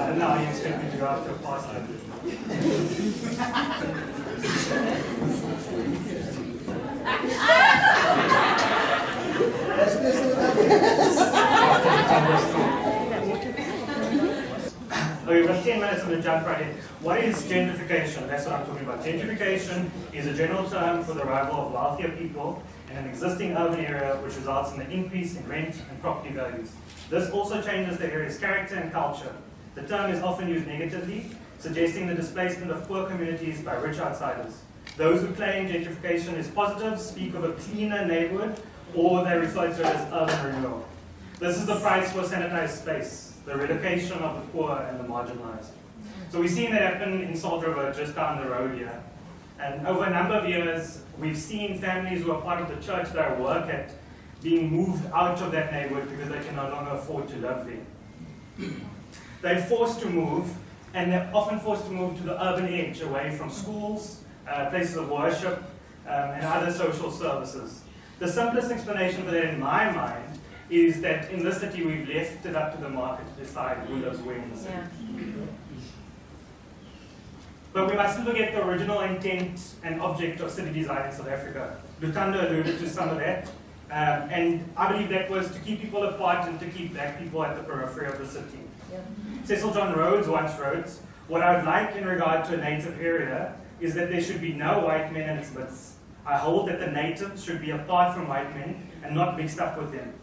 I don't know how you expect me to go after a pastor. Okay, we've got 10 minutes on the jump right in. What is gentrification? That's what I'm talking about. Gentrification is a general term for the arrival of wealthier people in an existing urban area, which results in an increase in rent and property values. This also changes the area's character and culture. The term is often used negatively, suggesting the displacement of poor communities by rich outsiders. Those who claim gentrification is positive speak of a cleaner neighborhood, or they refer to it as urban renewal. This is the price for sanitized space, the relocation of the poor and the marginalized. So we've seen that happen in Salt River, just down the road here. And over a number of years, we've seen families who are part of the church that I work at being moved out of that neighborhood because they can no longer afford to live there. They're forced to move, and they're often forced to move to the urban edge, away from schools, places of worship, and other social services. The simplest explanation for that in my mind is that in this city we've left it up to the market to decide who lives where in the city. But we mustn't forget the original intent and object of city design in South Africa. Lutando alluded to some of that, and I believe that was to keep people apart and to keep black people at the periphery of the city. Cecil John Rhodes once wrote, "What I would like in regard to a native area is that there should be no white men in its midst. I hold that the natives should be apart from white men and not mixed up with them."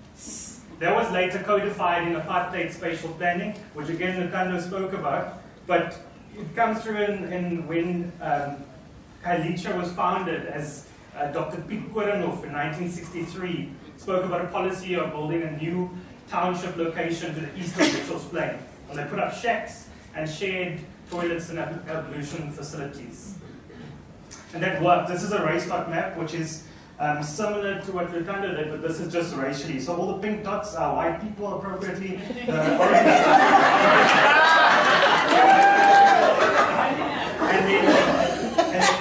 That was later codified in apartheid spatial planning, which again Lutando spoke about, but it comes through in when Kailicha was founded as Dr. Piet Korenhoff in 1963 spoke about a policy of building a new township location to the east of Mitchell's Plain. And they put up shacks and shared toilets and ablution facilities. And that worked. This is a race dot map, which is similar to what Lutando did, but this is just racially. So all the pink dots are white people appropriately. And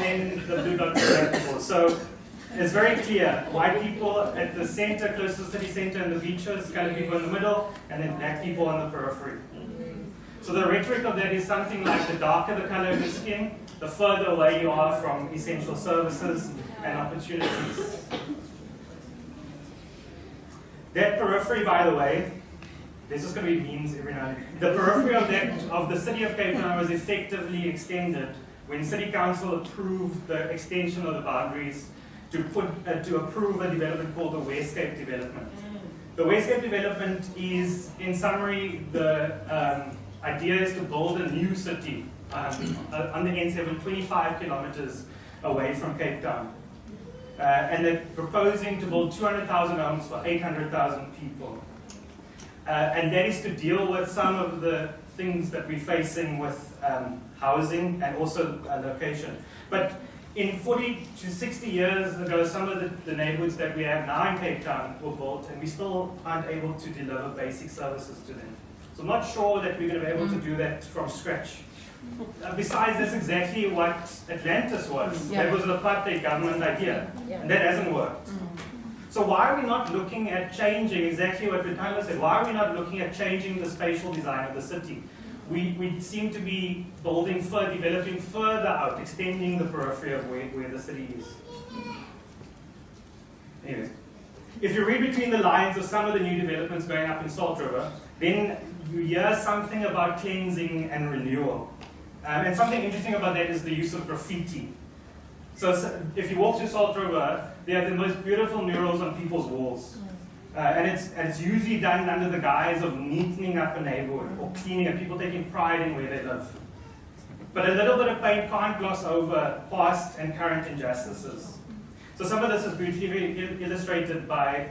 then the blue dots are black people. So it's very clear. White people at the center, close to the city center and the beaches, colored people in the middle, and then black people on the periphery. So the rhetoric of that is something like the darker the color of your skin, the further away you are from essential services and opportunities. That periphery, by the way, there's just going to be memes every now and then. The periphery of the city of Cape Town was effectively extended when City Council approved the extension of the boundaries to approve a development called the Westcape development. The Westcape development is, in summary, the idea is to build a new city on the N7, 25 kilometers away from Cape Town. And they're proposing to build 200,000 homes for 800,000 people. And that is to deal with some of the things that we're facing with housing and also location. But in 40 to 60 years ago, some of the neighborhoods that we have now in Cape Town were built, and we still aren't able to deliver basic services to them. So I'm not sure that we're going to be able to do that from scratch. Besides, that's exactly what Atlantis was. That was an apartheid government idea, and that hasn't worked. So why are we not looking at changing exactly what Lutando said? Why are we not looking at changing the spatial design of the city? We seem to be developing further out, extending the periphery of where the city is. Anyways, if you read between the lines of some of the new developments going up in Salt River, then you hear something about cleansing and renewal. And something interesting about that is the use of graffiti. So if you walk through Salt River, they have the most beautiful murals on people's walls. And it's usually done under the guise of neatening up a neighborhood or cleaning up, people taking pride in where they live. But a little bit of paint can't gloss over past and current injustices. So some of this is beautifully illustrated by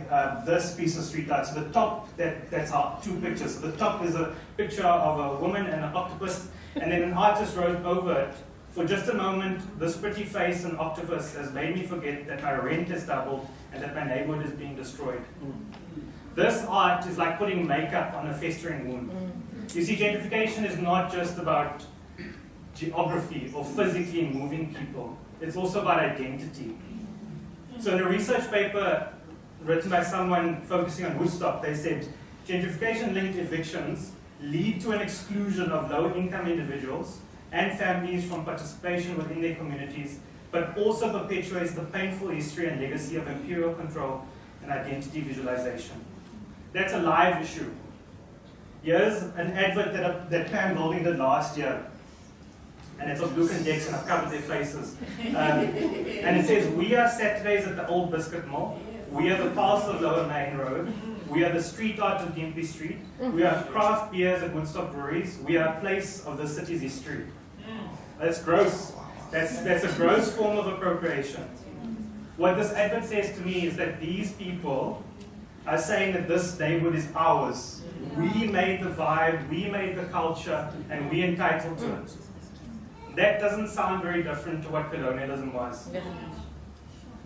this piece of street art. So the top, that's our two pictures. So the top is a picture of a woman and an octopus, and then an artist wrote over it, "For just a moment, this pretty face and octopus has made me forget that my rent has doubled and that my neighborhood is being destroyed." This art is like putting makeup on a festering wound. You see, gentrification is not just about geography or physically moving people. It's also about identity. So in a research paper written by someone focusing on Woodstock, they said, gentrification-linked evictions lead to an exclusion of low-income individuals and families from participation within their communities, but also perpetuates the painful history and legacy of imperial control and identity visualization. That's a live issue. Here's an advert that Pam Golding did last year, and it's of Luke and Dex, and I've covered their faces. And it says, "We are Saturdays at the Old Biscuit Mill. We are the pulse of Lower Main Road. We are the street art of Gympie Street. We are craft beers at Woodstock breweries. We are a place of the city's history." That's gross. That's a gross form of appropriation. What this advert says to me is that these people are saying that this neighborhood is ours. We made the vibe, we made the culture, and we're entitled to it. That doesn't sound very different to what colonialism was.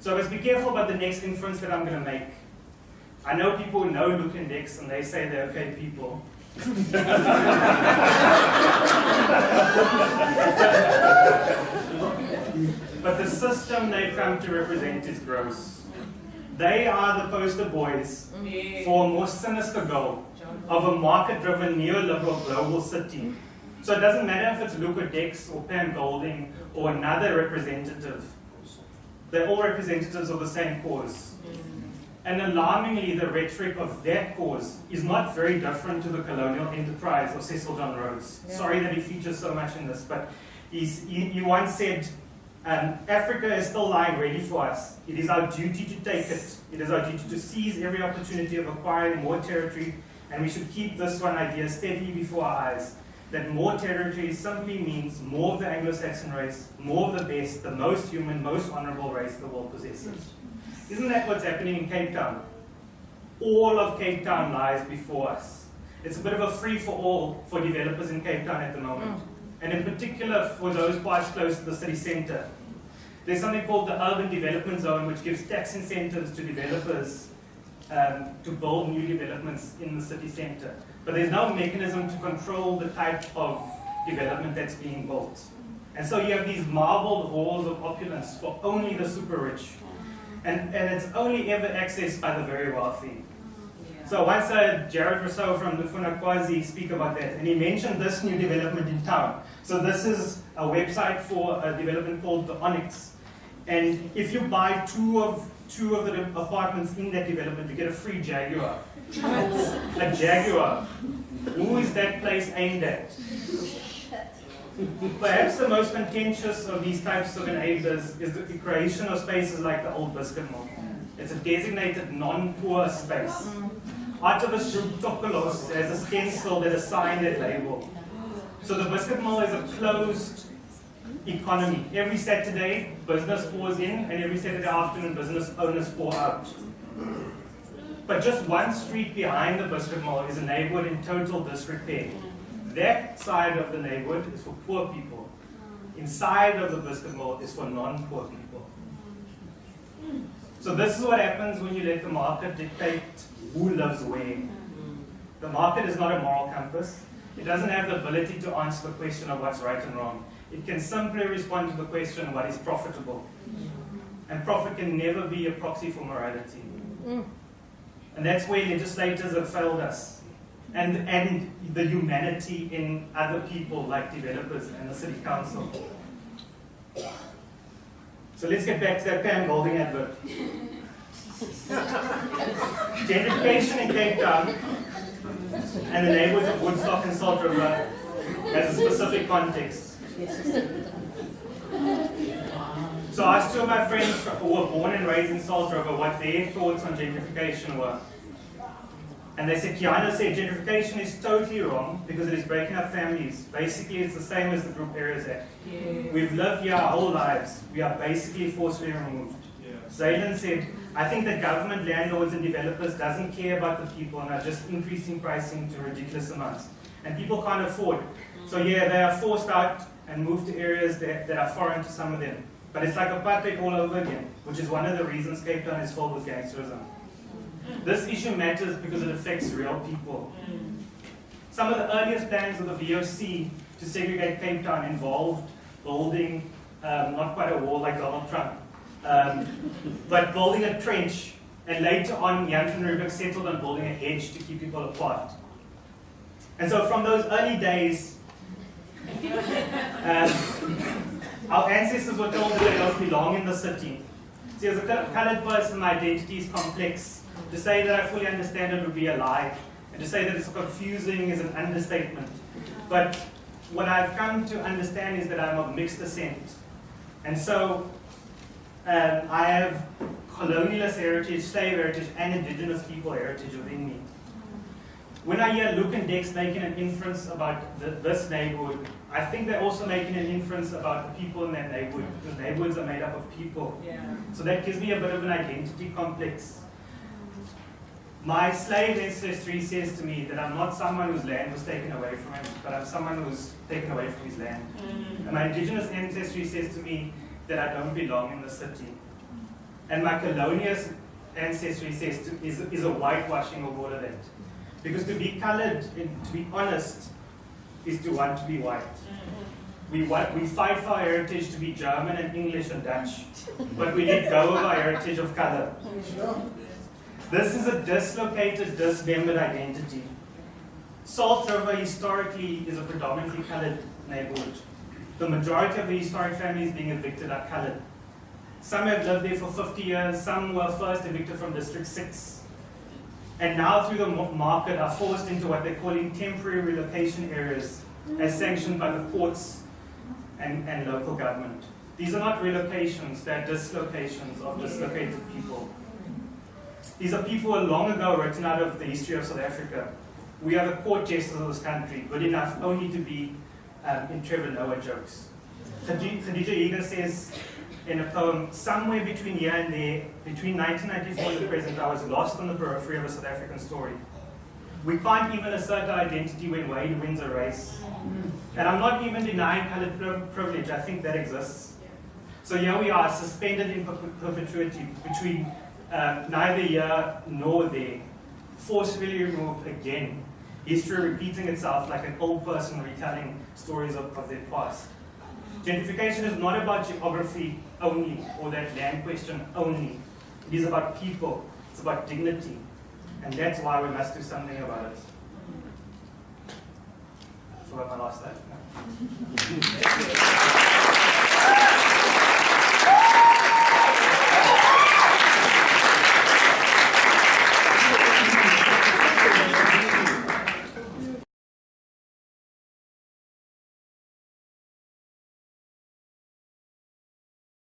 So let's be careful about the next inference that I'm going to make. I know people who know Luke and Dex, and they say they're okay people. But the system they've come to represent is gross. They are the poster boys for a more sinister goal of a market-driven neoliberal global city. So it doesn't matter if it's Luke or Dex or Pam Golding or another representative. They're all representatives of the same cause. And alarmingly, the rhetoric of that cause is not very different to the colonial enterprise of Cecil John Rhodes. Yeah. Sorry that he features so much in this, but he once said, Africa is still lying ready for us. It is our duty to take it. It is our duty to seize every opportunity of acquiring more territory, and we should keep this one idea steadily before our eyes, that more territory simply means more of the Anglo-Saxon race, more of the best, the most human, most honorable race the world possesses. Isn't that what's happening in Cape Town? All of Cape Town lies before us. It's a bit of a free-for-all for developers in Cape Town at the moment. And in particular for those parts close to the city centre. There's something called the Urban Development Zone, which gives tax incentives to developers to build new developments in the city centre. But there's no mechanism to control the type of development that's being built. And so you have these marbled halls of opulence for only the super rich. And it's only ever accessed by the very wealthy. So once Jared Rousseau from Lufuna Kwazi speak about that, and he mentioned this new development in town. So this is a website for a development called the Onyx. And if you buy two of the apartments in that development, you get a free Jaguar. A Jaguar. Who is that place aimed at? Perhaps the most contentious of these types of enablers is the creation of spaces like the Old Biscuit Mill. It's a designated non-poor space. Artivist group Tokolos has a stencil that assigned that label. So the Biscuit Mill is a closed economy. Every Saturday, business pours in, and every Saturday afternoon, business owners pour out. But just one street behind the Biscuit Mill is a neighborhood in total disrepair. That side of the neighborhood is for poor people. Inside of the Biscuit Mill is for non-poor people. So this is what happens when you let the market dictate who lives where. The market is not a moral compass. It doesn't have the ability to answer the question of what's right and wrong. It can simply respond to the question, what is profitable? And profit can never be a proxy for morality. And that's where legislators have failed us. And the humanity in other people like developers and the city council. So let's get back to that Pam Golding advert. Gentrification in Cape Town and the neighborhoods of Woodstock and Salt River has a specific context. So I asked two of my friends who were born and raised in Salt River what their thoughts on gentrification were. And they said, Kiana said, gentrification is totally wrong because it is breaking up families. Basically, it's the same as the Group Areas Act. Yeah. We've lived here our whole lives. We are basically forcibly removed. Yeah. Zaylan said, I think that government, landlords, and developers doesn't care about the people and are just increasing pricing to ridiculous amounts. And people can't afford. So yeah, they are forced out and moved to areas that are foreign to some of them. But it's like apartheid all over again, which is one of the reasons Cape Town is filled with gangsterism. This issue matters because it affects real people. Some of the earliest plans of the VOC to segregate Cape Town involved building, not quite a wall like Donald Trump, but building a trench, and later on Jan van Riebeeck settled on building a hedge to keep people apart. And so from those early days, our ancestors were told that they don't belong in the city. See, as a colored person, my identity is complex. To say that I fully understand it would be a lie. And to say that it's confusing is an understatement. But what I've come to understand is that I'm of mixed descent. And so I have colonialist heritage, slave heritage, and indigenous people heritage within me. When I hear Luke and Dex making an inference about this neighborhood, I think they're also making an inference about the people in that neighborhood, because neighborhoods are made up of people. Yeah. So that gives me a bit of an identity complex. My slave ancestry says to me that I'm not someone whose land was taken away from him, but I'm someone who's taken away from his land. And my indigenous ancestry says to me that I don't belong in the city. And my colonialist ancestry says is a whitewashing of all of that. Because to be colored, and to be honest, is to want to be white. We fight for our heritage to be German and English and Dutch, but we let go of our heritage of color. This is a dislocated, dismembered identity. Salt River historically is a predominantly colored neighborhood. The majority of the historic families being evicted are colored. Some have lived there for 50 years, some were first evicted from District 6. And now through the market are forced into what they're calling temporary relocation areas as sanctioned by the courts and local government. These are not relocations, they're dislocations of dislocated people. These are people who are long ago written out of the history of South Africa. We are the court jesters of this country, good enough only to be in Trevor Noah jokes. Khadija Egan says in a poem, somewhere between here and there, between 1994 and the present, I was lost on the periphery of a South African story. We can't even assert our identity when Wade wins a race. And I'm not even denying colored privilege, I think that exists. So here we are, suspended in perpetuity between neither here nor there, forcefully removed again. History repeating itself like an old person retelling stories of their past. Gentrification is not about geography only, or that land question only. It is about people, it's about dignity. And that's why we must do something about it. So my last slide.